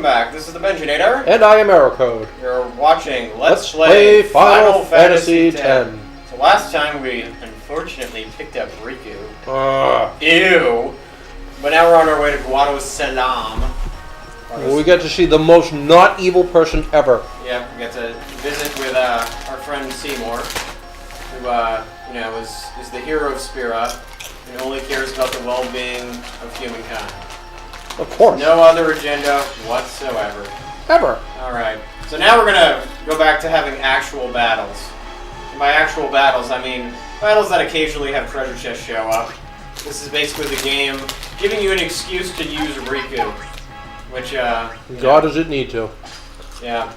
welcome back. This is the Benjinator. And I am Aerocode. You're watching Let's Play Final Fantasy X. So last time we unfortunately picked up Riku. Ew. But now we're on our way to Guadosalam. We get to see the most not evil person ever. Yeah, we get to visit with our friend Seymour, who is the hero of Spira and only cares about the well-being of humankind. Of course. No other agenda whatsoever. Ever. Alright, so now we're going to go back to having actual battles. And by actual battles, I mean battles that occasionally have treasure chests show up. This is basically the game giving you an excuse to use Riku. Which, God does it need to. Yeah.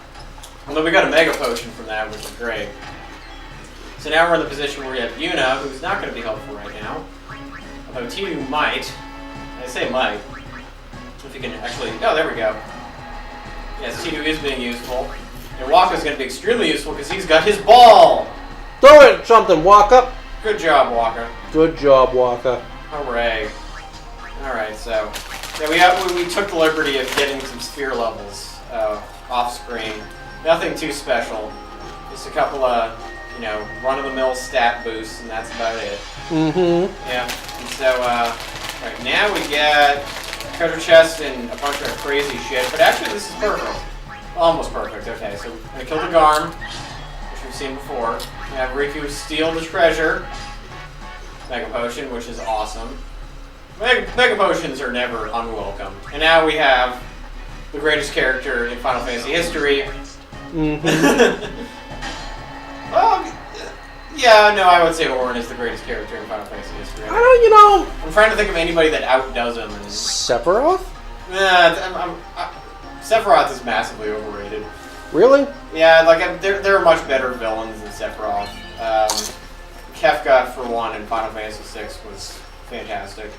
Although we got a Mega Potion from that, which is great. So now we're in the position where we have Yuna, who's not going to be helpful right now. Although Tidu might. I say might. If you can actually... Oh, there we go. Yes, Tidu is being useful. And Waka's going to be extremely useful because he's got his ball! Throw it something, Waka! Good job, Waka. Good job, Waka. Hooray. Alright, so... Yeah, we took the liberty of getting some sphere levels off-screen. Nothing too special. Just a couple of, run-of-the-mill stat boosts, and that's about it. Mm-hmm. Yeah, and so, right now we get treasure chest and a bunch of crazy shit, but actually this is perfect. Almost perfect, okay, so we're gonna kill the Garm, which we've seen before. We have Riku steal the treasure, Mega Potion, which is awesome. Mega Potions are never unwelcome. And now we have the greatest character in Final Fantasy history. Mm-hmm. I would say Auron is the greatest character in Final Fantasy history. I'm trying to think of anybody that outdoes him. Sephiroth? Sephiroth is massively overrated. Really? Yeah, there are much better villains than Sephiroth. Kefka, for one, in Final Fantasy VI was fantastic.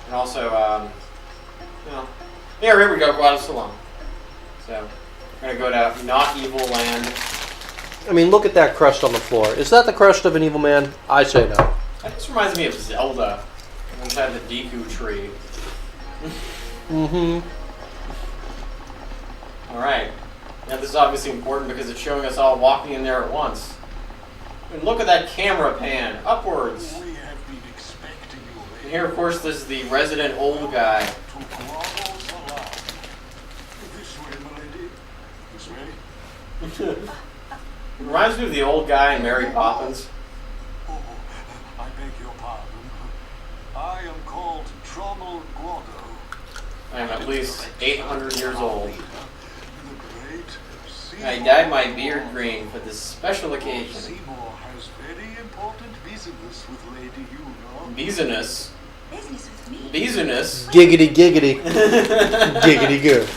And also, here we go, Guadosalam. So, we're going to go to not evil land. I mean, look at that crust on the floor. Is that the crust of an evil man? I say no. That just reminds me of Zelda inside the Deku tree. Mm-hmm. Alright. Now, this is obviously important because it's showing us all walking in there at once. And look at that camera pan, upwards. And here, of course, this is the resident old guy. Reminds me of the old guy in Mary Poppins. I beg your pardon. I am called Trommel Guado. I am at least 800 years old. I dyed my beard green for this special occasion. Seymour has very important business with Lady Yuna. Business? Business with me? Business? Giggity giggity. Giggity good.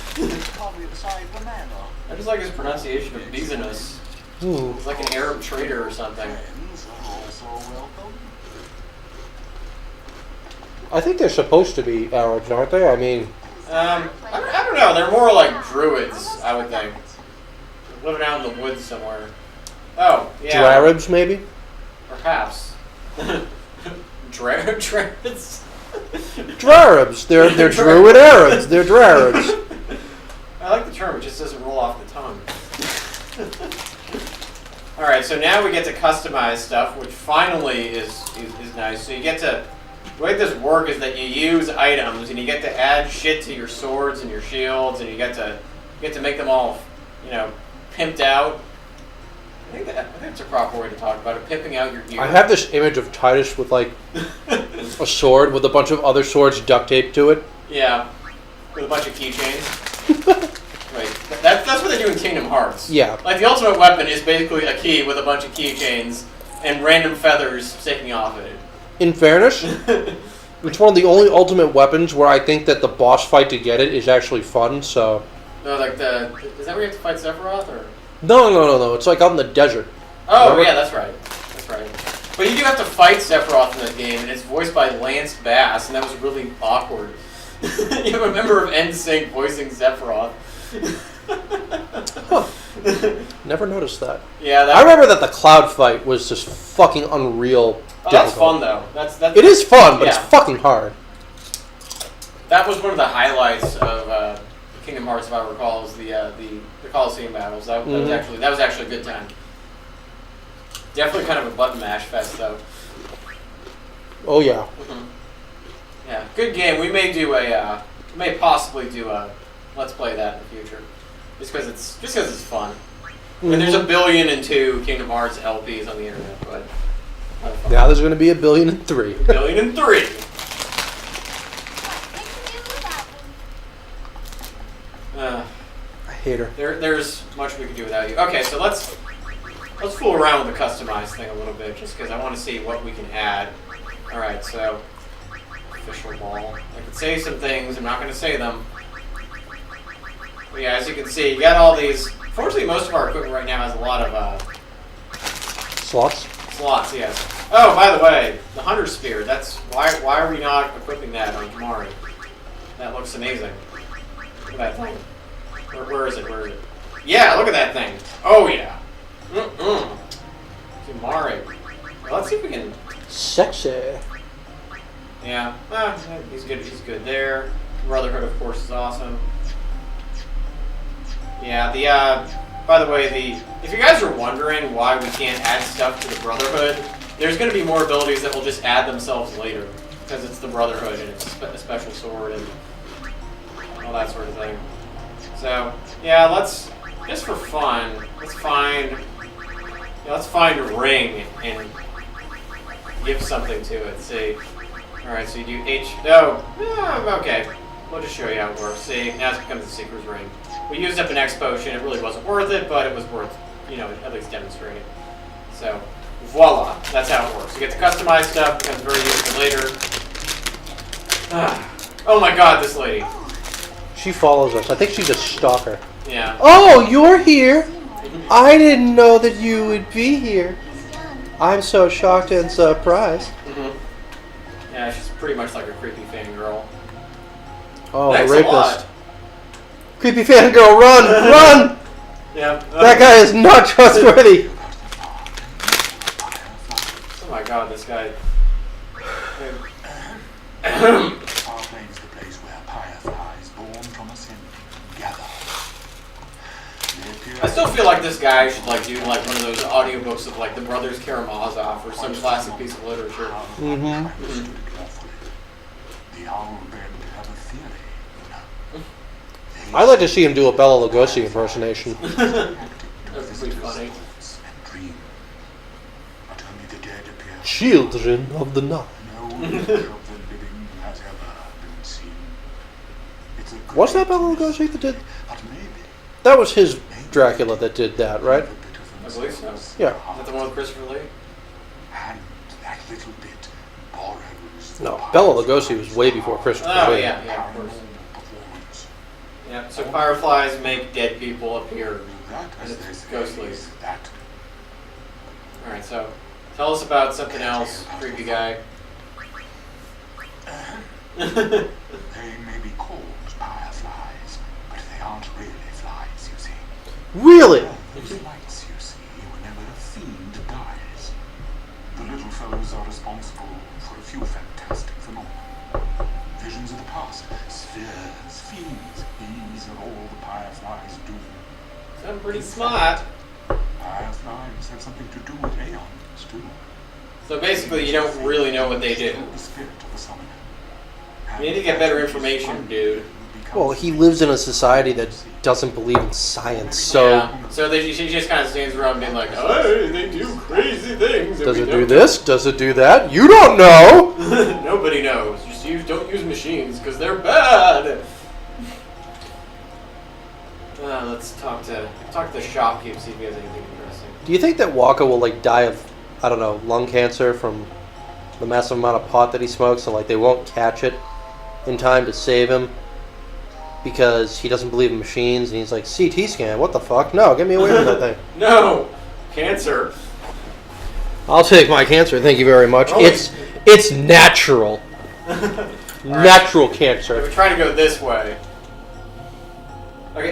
Come inside the manor. I just like his pronunciation of business. It's like an Arab trader or something. Friends are also welcome. I think they're supposed to be Arabs, aren't they? I mean... I don't know. They're more like druids, I would think. Living out in the woods somewhere. Oh, yeah. Drarabs, maybe? Perhaps. Druids? Drarabs. They're druid Arabs. They're Drarabs. I like the term. It just doesn't roll off the tongue. Alright, so now we get to customize stuff, which finally is nice. So you get to... The way this works is that you use items, and you get to add shit to your swords and your shields, and you get to make them all, pimped out. I think that's a proper way to talk about it, pimping out your gear. I have this image of Titus with, like, a sword with a bunch of other swords duct taped to it. Yeah, with a bunch of keychains. Right, that's what they do in Kingdom Hearts. Yeah. Like, the ultimate weapon is basically a key with a bunch of keychains and random feathers sticking off it. In fairness, it's one of the only ultimate weapons where I think that the boss fight to get it is actually fun, so... No, is that where you have to fight Sephiroth, or...? No. It's like out in the desert. Oh, Remember? yeah, that's right. But you do have to fight Sephiroth in that game, and it's voiced by Lance Bass, and that was really awkward. You have a member of NSYNC voicing Sephiroth. Huh. Never noticed that. Yeah, I remember that the cloud fight was just fucking unreal. Oh, that's fun though. That's it is fun, but yeah. it's fucking hard. That was one of the highlights of Kingdom Hearts, if I recall, is the Coliseum battles. That was actually a good time. Definitely kind of a button mash fest, though. Oh yeah. Yeah, good game. We may do may possibly do a let's play that in the future, just because it's fun. I mean, there's 1,000,000,002 Kingdom Hearts LPs on the internet, but Now there's going to be 1,000,003,000. 1,000,003. I hate her. There's much we could do without you. Okay, so let's fool around with the customized thing a little bit, just because I want to see what we can add. All right, so official ball. I could say some things. I'm not going to say them. But yeah, as you can see, you got all these. Fortunately, most of our equipment right now has a lot of Slots? slots. Yes. Oh, by the way, the Hunter Spear. That's why are we not equipping that on Kamari? That looks amazing. Look at that thing. Where is it? Where is it? Yeah, look at that thing. Oh yeah. Kamari. Well, let's see if we can. Sexy. Yeah. He's good. He's good there. Brotherhood, of course, is awesome. Yeah, by the way, if you guys are wondering why we can't add stuff to the Brotherhood, there's going to be more abilities that will just add themselves later, because it's the Brotherhood and it's a special sword and all that sort of thing. So, yeah, just for fun, let's find a ring and give something to it. See, alright, so you do okay, we'll just show you how it works. See, now it becomes the Seeker's Ring. We used up an X potion. It really wasn't worth it, but it was worth, at least demonstrating. So, voila. That's how it works. You get to customize stuff. Becomes very useful later. Oh my god, this lady. She follows us. I think she's a stalker. Yeah. Oh, you're here? I didn't know that you would be here. I'm so shocked and surprised. Yeah, she's pretty much like a creepy fangirl. Oh, Thanks the a rapist. lot. Creepy fangirl, run! Run! Yeah. That guy is not trustworthy. Oh my god, this guy. Our plane is the place where fireflies born from a sin gather. I still feel like this guy should do one of those audiobooks of the Brothers Karamazov or some classic piece of literature. The owl men have a theory. I'd like to see him do a Bela Lugosi impersonation. That's pretty funny. And dream. But only the dead appear. Children of the night. No image of the living has ever been seen. It's a Was that great Bela Lugosi that did? But maybe That was his Dracula that did that, right? a bit of I believe so. Yeah. Is that the one with Christopher Lee? And that little bit borrows. No, Bela Lugosi was way before Christopher Oh, Lee. yeah, of course. Yeah, so fireflies make dead people appear. That, And as it's they say, ghostly. is that. Alright, so tell us about something else, creepy guy. They may be called fireflies, but they aren't really flies, you see. Really? Those lights you see whenever a fiend dies. The little fellows are responsible for a few fantastic phenomena. Visions of the past, spheres, fiends. These are all the fireflies do. Sound pretty smart. Fireflies have something to do with aeons, too. So basically, you don't really know what they do. The spirit of the summoner. You need to get better information, dude. Well, he lives in a society that doesn't believe in science, so Yeah. So she just kind of stands around being like, "Oh, they do crazy things." does it do this? Does it do that? You don't know! Nobody knows. Just don't use machines because they're bad. Let's talk to the shopkeep, see if he has anything interesting. Do you think that Walker will die of, I don't know, lung cancer from the massive amount of pot that he smokes, so they won't catch it in time to save him because he doesn't believe in machines, and he's like, CT scan, what the fuck? No, get me away from that thing. No, cancer. I'll take my cancer, thank you very much. Oh, It's natural. Natural cancer. We're trying to go this way. Okay.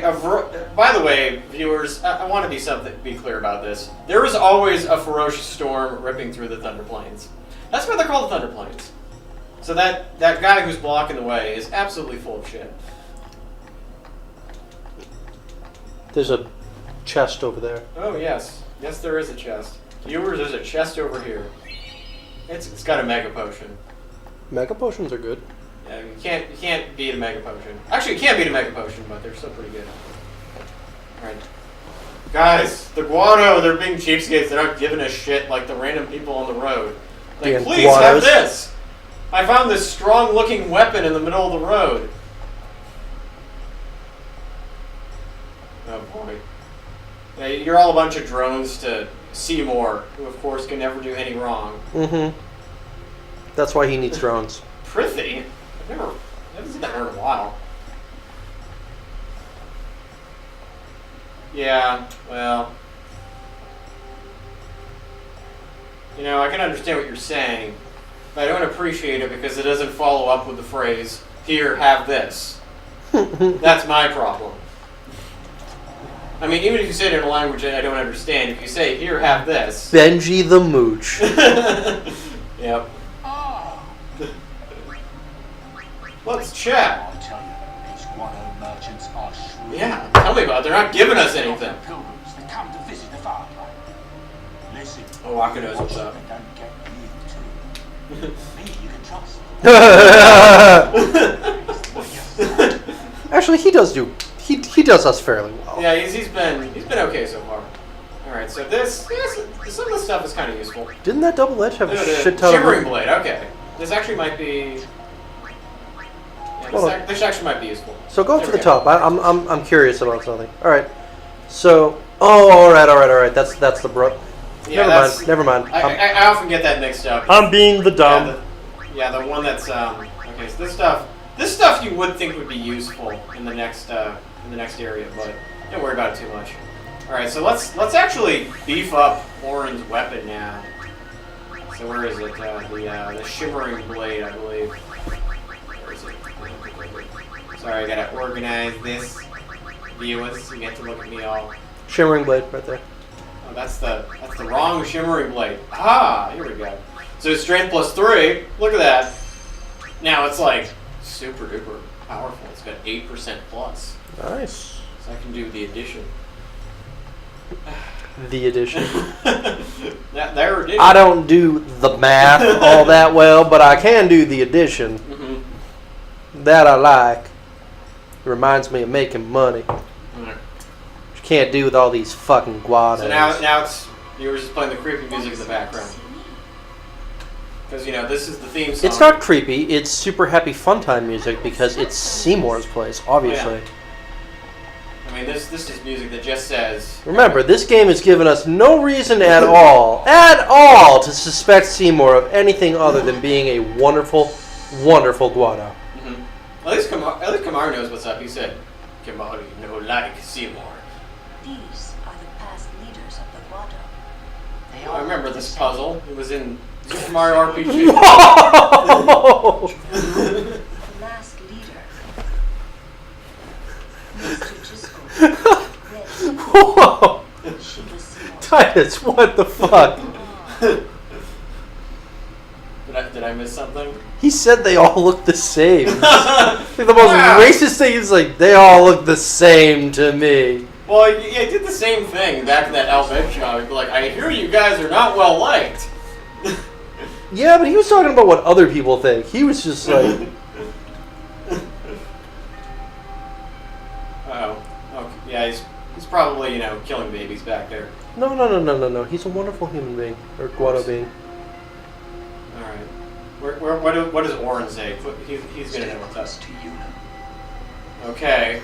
By the way, viewers, I want to be clear about this. There is always a ferocious storm ripping through the Thunder Plains. That's why they're called the Thunder Plains. So that guy who's blocking the way is absolutely full of shit. There's a chest over there. Oh yes, yes there is a chest. Viewers, there's a chest over here. It's got a mega potion. Mega potions are good. Yeah, you can't beat a mega potion. Actually, you can't beat a mega potion, but they're still pretty good. All right, guys, the Guado, they're being cheapskates. They're not giving a shit like the random people on the road. Like, The please have Guados. this. I found this strong-looking weapon in the middle of the road. Oh boy. Yeah, you're all a bunch of drones to Seymour, who of course can never do any wrong. Mm-hmm. That's why he needs drones. Prithee? I haven't seen that word in a while. Yeah, well... You know, I can understand what you're saying, but I don't appreciate it because it doesn't follow up with the phrase, here, have this. That's my problem. I mean, even if you say it in a language that I don't understand, if you say, here, have this. Benji the Mooch. Yep. Let's chat. I tell you, these Guado merchants are shrewd. Yeah, tell me about it. They're not giving us anything. Pilgrims that come to visit the fatherland. Listen. Oh, Waka knows what's up. They don't get you too. Me, you can trust. Actually, he does does us fairly well. Yeah, he's been okay so far. All right, so some of this stuff is kind of useful. Didn't that double edge have No, a the shit ton shimmering of... blade. Okay, this actually might be. Yeah, this actually might be useful. So go There to we the go. top. I'm curious about something. All right. So all right. That's the bro. Yeah, Never mind. I often get that mixed up. I'm being the dumb. Yeah, the one that's okay. So this stuff you would think would be useful in the next area, but don't worry about it too much. All right, so let's actually beef up Orin's weapon now. So where is it? The shimmering blade, I believe. Where is it? Sorry, I gotta organize this. Viewers, you get to look at me all. Shimmering blade right there. Oh, that's the wrong shimmering blade. Ah, here we go. So strength +3. Look at that. Now it's like super duper powerful. It's got 8% plus. Nice. So I can do the addition. The addition. Their addition. I don't do the math all that well, but I can do the addition. Mm-hmm. That I like. Reminds me of making money. Alright. You can't do with all these fucking Guados. So now it's viewers just playing the creepy music in the background. Because this is the theme song. It's not creepy. It's super happy fun time music because it's Seymour's place, obviously. Oh, yeah. I mean, this is music that just says. Remember, this game has given us no reason at all, to suspect Seymour of anything other than being a wonderful, wonderful Guado. Mm-hmm. At least Kamar knows what's up. He said, "Kamar, like Seymour." These are the past leaders of the Guado. I remember this puzzle. It was in Super Mario RPG. The last leader. Mr. Gisco. Whoa! She was Seymour. Titus, what the fuck? Did I miss something? He said they all look the same. Like the most Wow. racist thing is like, they all look the same to me. Well, yeah, I did the same thing back in that Alphabet shop. He'd be like, I hear you guys are not well liked. Yeah, but he was talking about what other people think. He was just like... Oh, okay. Yeah, he's probably, killing babies back there. No. He's a wonderful human being. Or Guado being. Alright. What does Orin say? He's gonna know what's up. To Yuna. Okay.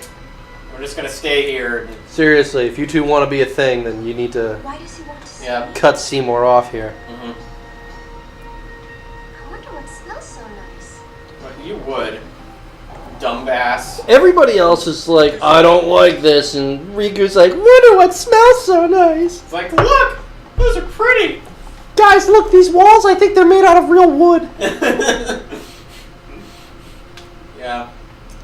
We're just gonna stay here. Seriously, if you two want to be a thing, then you need to Why does he want to see Yeah. me? cut Seymour off here. Mm-hmm. I wonder what smells so nice. But you would. Dumbass. Everybody else is like, I don't like this, and Riku's like, wonder what smells so nice. It's like, look! Those are pretty! Guys, look, these walls, I think they're made out of real wood. Yeah.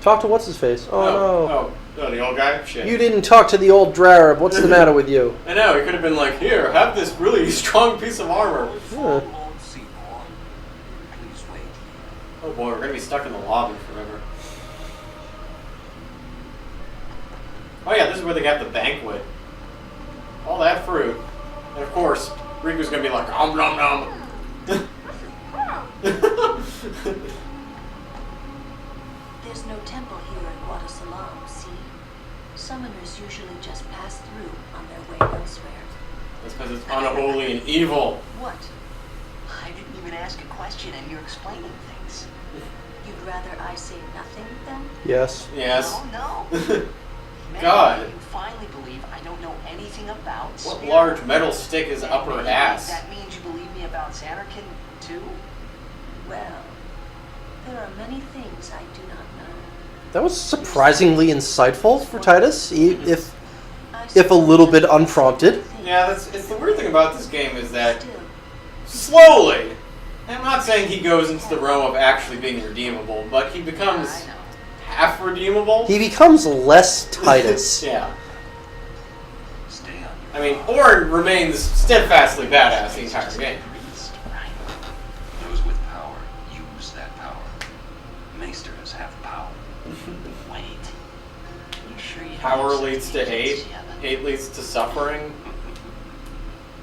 Talk to what's-his-face. Oh, Oh, the old guy? Shit. no. You didn't talk to the old Drarab. What's the matter with you? I know, he could have been like, here, have this really strong piece of armor. Huh. Lord Seymour, please wait. Oh boy, we're gonna be stuck in the lobby forever. Oh yeah, this is where they got the banquet. All that fruit. And of course, Riku's gonna be like, nom nom nom. There's no temple here in Guadosalam, see? Summoners usually just pass through on their way elsewhere. That's because it's unholy and evil. What? I didn't even ask a question and you're explaining things. You'd rather I say nothing then? Yes. Yes. No, no. Man, God. You finally believe I don't know anything about What spirit. large metal stick is up her ass? That means you believe me about Xanarkin, too? Well, there are many things I do not know. That was surprisingly insightful for Titus, if I a little bit suppose unprompted. Yeah, it's the weird thing about this game is that Still, slowly, I'm not saying he goes into the realm of actually being redeemable, but he becomes I know. half redeemable. He becomes less Titus. Yeah. Stay on your I mean, Orin remains steadfastly badass the entire game. Right. Those with power use that power. Maesters have power. Wait. You sure you don't Power have leads to such hate. agents yet? Hate leads to suffering.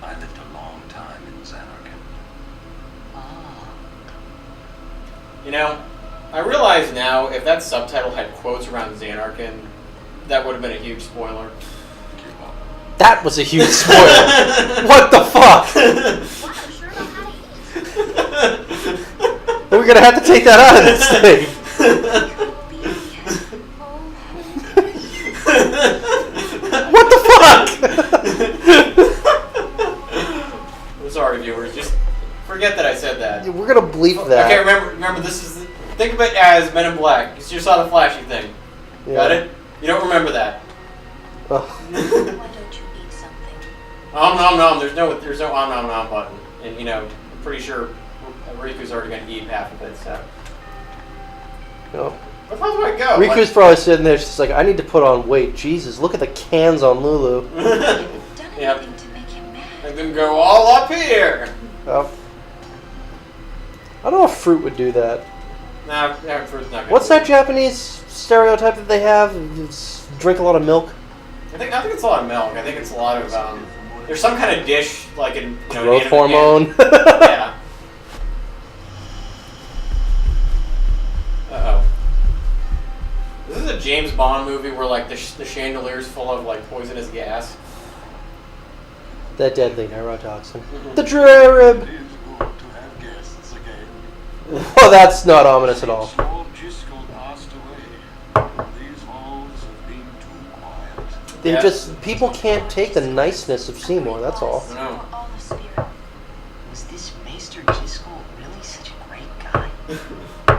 I lived a long time in Xanarkin. Ah. You know, I realize now if that subtitle had quotes around Xanarkin, that would have been a huge spoiler. Keep up. That was a huge spoiler. What the fuck? wow, sure know how to eat. We're gonna have to take that out of this thing. What the fuck? I'm sorry, viewers. Just forget that I said that. We're gonna bleep that. Okay, remember. This is. Think of it as Men in Black. You just saw the flashy thing. Yeah. Got it? You don't remember that. Ugh. Why don't you eat something? Nom nom. There's no nom nom button, and you know, I'm pretty sure Riku's already gonna eat half of it. So. No. Where the hell do I go? Riku's probably sitting there just like, I need to put on weight. Jesus, look at the cans on Lulu. Done Yep. anything to make him mad? Make them go all up here. Oh. I don't know if fruit would do that. Nah, fruit's not good. What's that Japanese stereotype that they have? It's drink a lot of milk. I think it's a lot of milk. I think it's a lot of there's some kind of dish like in Growth anime hormone. Yeah. Uh oh. This is a James Bond movie where like the chandelier's full of like poisonous gas. That deadly neurotoxin. The Drarib. It is good to have guests again. Well, that's not ominous at all. Since Lord Driscoll passed away, these halls have been too quiet. They Yeah. just people can't take the niceness of Seymour. That's all. I know. For all the spirit. Was this Maester Jiskel really such a great guy?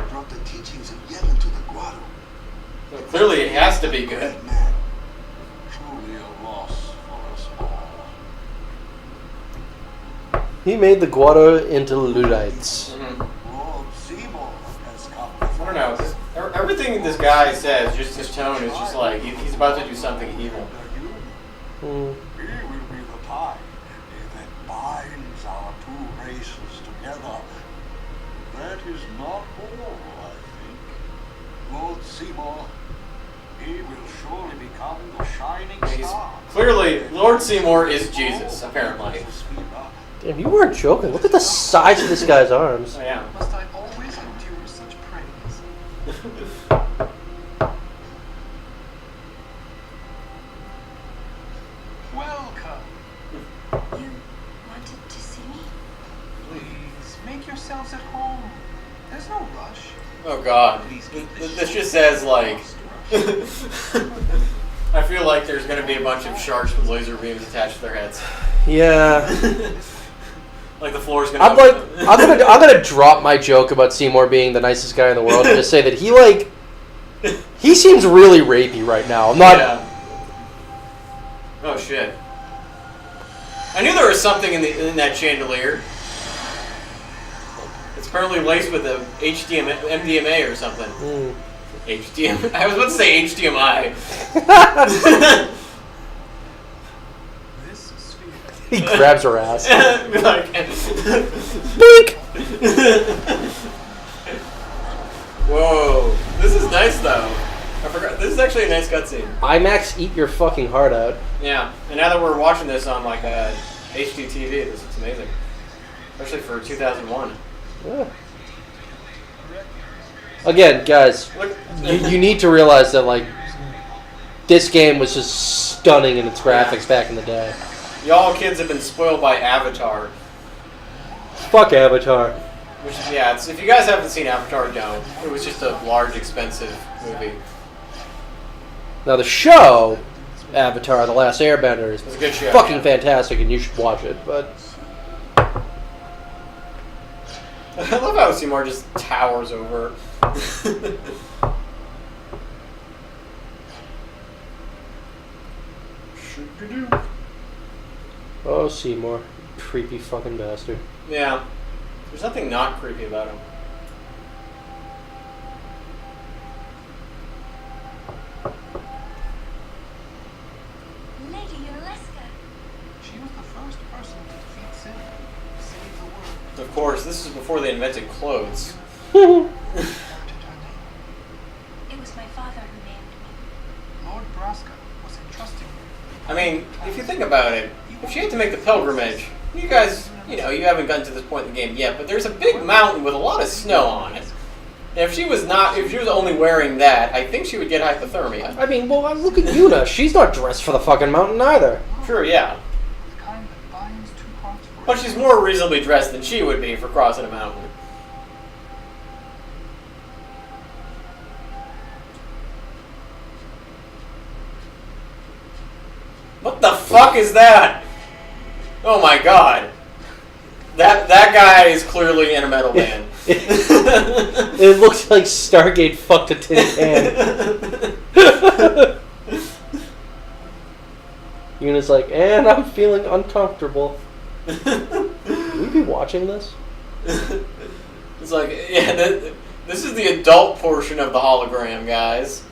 Brought the teachings of Yemen to the Guado. So clearly it has to be good. Great man. Truly a loss for us all. He made the Guado into Luddites. Mhm. Lord Seymour has come. I don't know. Everything this guy says, just his tone is just like he's about to do something evil. Hmm. He will be the tie that binds our two races together. That is not all, I think. Lord Seymour, he will surely become the shining He's star. clearly Lord Seymour is Jesus, apparently. Damn, you weren't joking. Look at the size of this guy's arms. Oh yeah. Must I always endure such praise? Welcome. You wanted to see me? Please, make yourselves at home. There's no rush. Oh god. This just says like I feel like there's gonna be a bunch of sharks with laser beams attached to their heads. Yeah. Like the floor's gonna I'm gonna drop my joke about Seymour being the nicest guy in the world and just say that he seems really rapey right now. I'm not. Yeah. Oh shit. I knew there was something in that chandelier. It's apparently laced with a MDMA or something. Mm. HDMI. I was about to say HDMI. This sphere. He grabs her ass. Like, Boink! nice though. I forgot. This is actually a nice cutscene. IMAX, eat your fucking heart out. Yeah, and now that we're watching this on like a HD TV, this looks amazing, especially for 2001. Yeah. Again, guys, Look, you need to realize that like this game was just stunning in its graphics back in the day. y'all kids have been spoiled by Avatar. Fuck Avatar. Which, yeah, if you guys haven't seen Avatar, don't. It was just a large, expensive movie. Now the show, Avatar: The Last Airbender, is It's a good show. fucking yeah. fantastic, and you should watch it. But I love how Seymour just towers over. oh, Seymour, creepy fucking bastard. Yeah. There's nothing not creepy about him. Lady Yuna. She was the first person to defeat sin, save the world. Of course, this is before they invented clothes. Inherited her name. It was my father who named me. Lord Braska was entrusting her. I mean, if you think about it, if she had to make the pilgrimage, you guys, you haven't gotten to this point in the game yet, but there's a big mountain with a lot of snow on it. And if she was only wearing that, I think she would get hypothermia. I mean, well, look at Yuna. She's not dressed for the fucking mountain either. Sure, yeah. The kind that binds two hearts for But she's more reasonably dressed than she would be for crossing a mountain. What the fuck is that? Oh my god. That guy is clearly in a metal band. It looks like Stargate fucked a tin can. Yuna's like, and I'm feeling uncomfortable. Would we be watching this? It's like, yeah, this is the adult portion of the hologram, guys.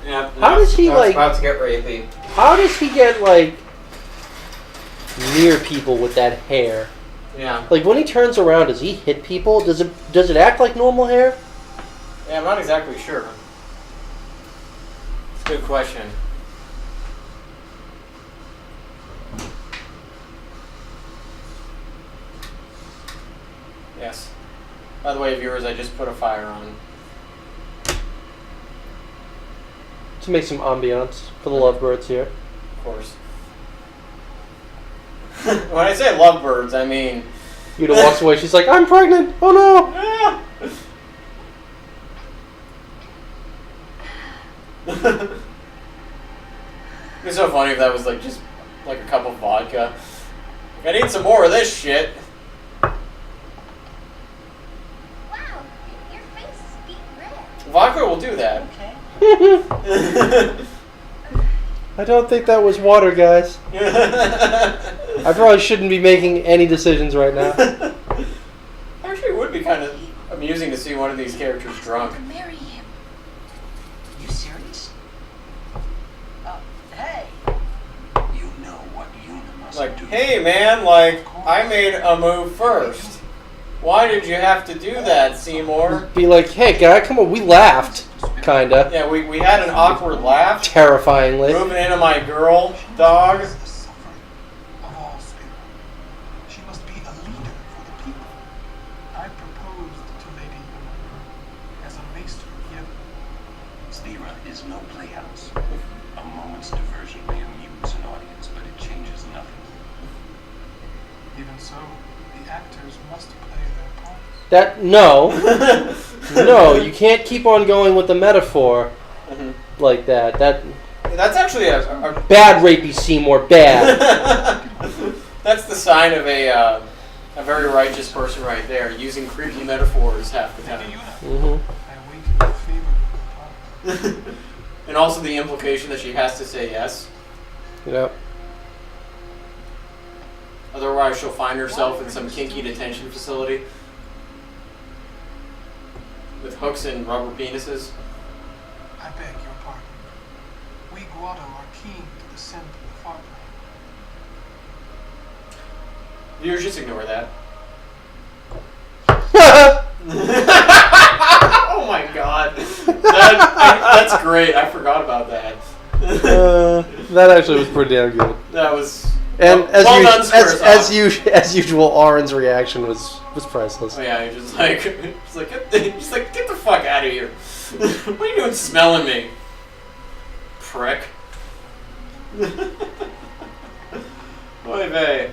Yeah. How does he, like- about to get rapey? How does he get, like, near people with that hair? Yeah. Like, when he turns around, does he hit people? Does it act like normal hair? Yeah, I'm not exactly sure. It's a good question. Yes. By the way, viewers, I just put a fire on. To make some ambiance for the lovebirds here. Of course. When I say lovebirds, I mean... Yuna walks away, she's like, I'm pregnant! Oh no! Ah! It'd be so funny if that was like just like a cup of vodka. I need some more of this shit. Wow, your face is beet red. Vodka will do that. Okay. I don't think that was water, guys. I probably shouldn't be making any decisions right now. Actually, it would be kind of amusing to see one of these characters drunk. Marry him. You serious? Hey. You know what Yuna must Like, do. hey man, like, I made a move first. Why did you have to do that, Seymour? Be like, hey, guy, come on, we laughed. Kinda. Yeah, we had an awkward laugh. Terrifyingly. Moving into my girl dog. The suffering of all spirit. She must be a leader for the people. I proposed to Lady Yuna as a maester given. Spira is no playhouse. A moment's diversion may amuse an audience, but it changes nothing. Even so, the actors must play their parts. That, no. No, you can't keep on going with the metaphor like that. That's actually a Bad rapey Seymour, bad. that's the sign of a very righteous person right there, using creepy metaphors half the Lady time. Yuna, I await your favor with the part. And also the implication that she has to say yes. Yep. Otherwise, she'll find herself in some kinky detention facility with hooks and rubber penises. I beg your pardon. We Guado are keen to the scent of the fatherland. Viewers, just ignore that. Uh, Oh my god. That's great. I forgot about that. that actually was pretty damn good. That was... And well done, Squaresoft. as usual, Auron's reaction was priceless. Oh yeah, he's just like, get the fuck out of here. What are you doing smelling me? Prick. Oy vey.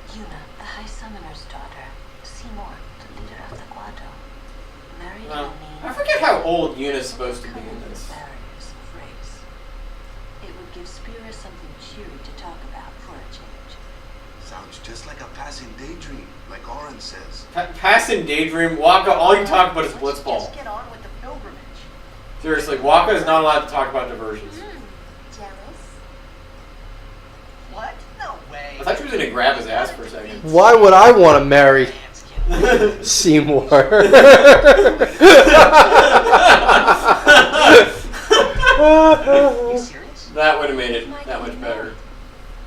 Yuna, the High Summoner's daughter. Seymour, the leader of the Guado. Married Well, me. I forget how old Yuna's supposed to be in this. Barriers of race. It would give Spira something cheery to talk about for a change. Sounds just like a passing daydream, like Auron says. Passing daydream, Waka, all you talk about is blitzball. Just get on with the pilgrimage. Seriously, Waka is not allowed to talk about diversions. Jealous? What? No way. I thought she was gonna grab his ass for a second. Why would I want to marry Seymour? Are you serious? That would have made it that much better.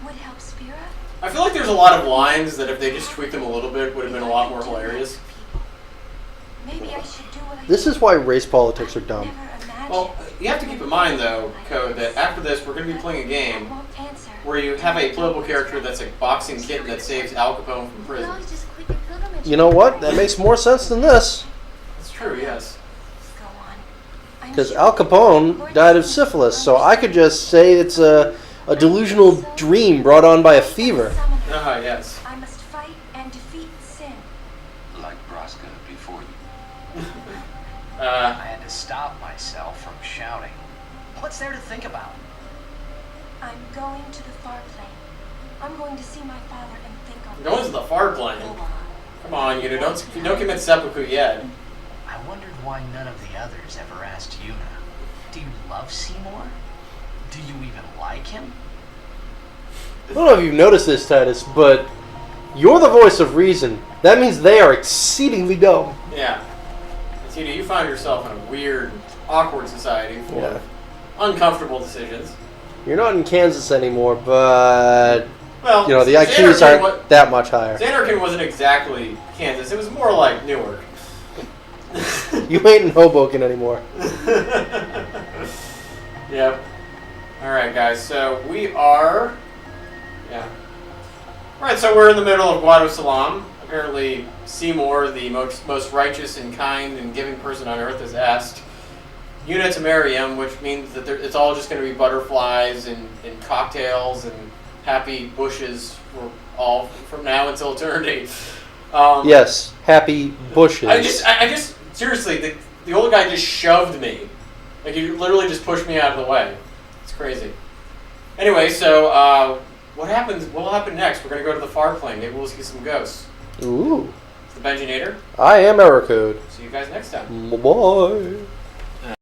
Would help Spira? I feel like there's a lot of lines that if they just tweaked them a little bit would have been a lot more hilarious. Maybe I should do what I This is why race politics are dumb. never imagined. Well, you have to keep in mind though, Code, that after this we're going to be playing a game I won't answer. where you have a playable character that's a boxing kitten that saves Al Capone from You prison. always just quit your pilgrimage. You know what? That makes more sense than this. It's true, yes. Go on. I'm Because sure Al Capone died of syphilis, so I could just say it's a delusional dream brought on by a fever. Ah, yes. I must fight and defeat sin. Like Braska before you. I had to stop myself from shouting. What's there to think about? I'm going to the far plane. I'm going to see my father and think on Going to the far plane. Go on. Come on, don't commit seppuku yet. I wondered why none of the others ever asked Yuna. Do you love Seymour? Do you even like him? I don't know if you've noticed this, Titus, but you're the voice of reason. That means they are exceedingly dumb. Yeah. Tidu, you find yourself in a weird, awkward society full Yeah. of uncomfortable decisions. You're not in Kansas anymore, but Well, you know the IQs Xanarkin aren't that much higher. Xanarkin wasn't exactly Kansas. It was more like Newark. You ain't in Hoboken anymore. Yep. Alright, guys, so we are... Yeah. Alright, so we're in the middle of Guadosalam. Apparently, Seymour, the most righteous and kind and giving person on earth, has asked Yuna to marry him, which means that it's all just going to be butterflies and cocktails and happy bushes for all from now until eternity. Yes, happy bushes. I just seriously, the old guy just shoved me. Like, he literally just pushed me out of the way. It's crazy. Anyway, so what will happen next? We're gonna go to the far plane. Maybe we'll see some ghosts. Ooh. It's the Benjinator. I am Error Code. See you guys next time. Bye.